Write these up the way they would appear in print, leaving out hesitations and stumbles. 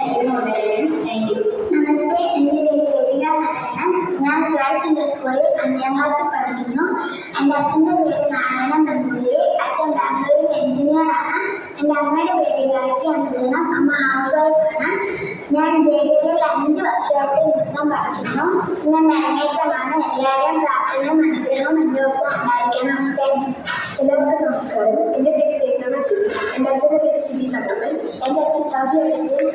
നമസ്തേ, എൻ്റെ പേര് വേദിക നാരായണൻ. ഞാൻ ഗേൾസ് സ്കൂളിൽ 5ാം ക്ലാസ്സിൽ പഠിക്കുന്നു. എൻ്റെ അച്ഛൻ്റെ പേര് നാരായണൻ നമ്പൂതിരി. അച്ഛൻ ബാംഗ്ലൂരിൽ എഞ്ചിനീയറാണ്. എൻ്റെ അമ്മയുടെ പേര് ഗായത്രി അഞ്ജനം. അമ്മ ഹൗസ് വൈഫാണ്. ഞാൻ ജേബിയിൽ 5 വർഷമായിട്ട് നൃത്തം പഠിക്കുന്നു. ഇന്ന് അരങ്ങേറ്റമാണ്. എല്ലാവരും പ്രാർത്ഥനയും അനുഗ്രഹവും എൻ്റെ ഒപ്പം ഉണ്ടായിരിക്കണം. എല്ലാവർക്കും നമസ്കാരം. എൻ്റെ പേര് തേജാന സിബി. എൻ്റെ അച്ഛൻ്റെ പേര് സിബി തങ്കപ്പൻ. എൻ്റെ അച്ഛൻ സൗദി അറേബ്യയിൽ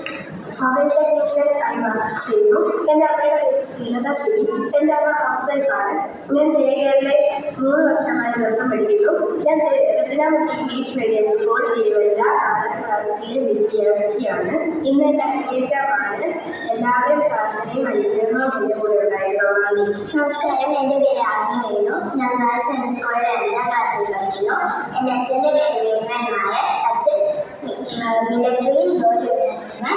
ഹോട്ടൽ ടെക്നീഷ്യനായി വർക്ക് ചെയ്യുന്നു. എൻ്റെ അമ്മയുടെ പേര് ശ്രീലത സിബി. എൻ്റെ അമ്മ ഹൗസ് വൈഫാണ്. ഞാൻ ജയകേരളയിൽ 3 വർഷമായി നൃത്തം പഠിക്കുന്നു. ഞാൻ രചനാമൂർത്തി ഇംഗ്ലീഷ് മീഡിയം സ്കൂൾ തിരുവല്ല 6ാം ക്ലാസ്സിലെ വിദ്യാർത്ഥിയാണ്. ഇന്ന് എൻ്റെ അരങ്ങേറ്റമാണ്. എല്ലാവരും പ്രാർത്ഥനയും അനുഗ്രഹവും എൻ്റെ കൂടെ ഉണ്ടായിരുന്നു. നമസ്കാരം, എൻ്റെ പേര് ആഗ്ന വേണു. ഞാൻ ഗേൾസ് സ്കൂളിൽ 5ാം ക്ലാസ്സിൽ പഠിക്കുന്നു. എൻ്റെ അച്ഛൻ്റെ പേര് വേണൻ നായർ. അച്ഛൻ മിലിറ്ററിയിൽ ജോലിയുള്ള അച്ഛന്.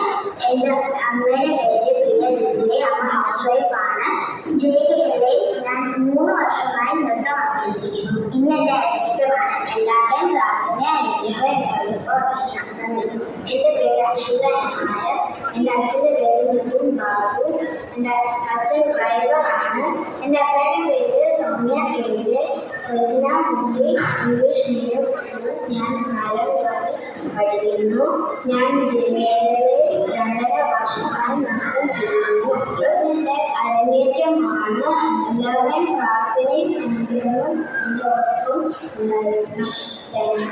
എൻ്റെ അമ്മയുടെ പേര് പ്രിയ ജില്ലി. അമ്മ ഹൗസ് വൈഫാണ്. ജയിലിൽ ഞാൻ 3 വർഷമായി നൃത്തം അഭ്യസിക്കുന്നു. ഇന്ന് എൻ്റെ അരങ്ങേറ്റമാണ്. എല്ലാവരുടെയും പ്രാർത്ഥന അനുഗ്രഹം എന്നോടൊപ്പം. എൻ്റെ പേര് അക്ഷിത നായർ. എൻ്റെ അച്ഛൻ്റെ പേര് നിതിൻ ബാബു. എൻ്റെ അച്ഛൻ ഡ്രൈവറാണ്. എൻ്റെ അമ്മയുടെ പേര് Soumya KJ. Rachanamoorthy English medium school. ഞാൻ 4ാം ക്ലാസ്സിൽ പഠിക്കുന്നു. ഞാൻ ജമേലയിൽ 2.5 വർഷമായി നൃത്തം ചെയ്യുന്നു. എൻ്റെ അരങ്ങേറ്റമാണ്. എല്ലാവരും പ്രാർത്ഥനയും അനുഗ്രഹവും എൻ്റെ ഒപ്പം ഉണ്ടായിരുന്നു. Thank you.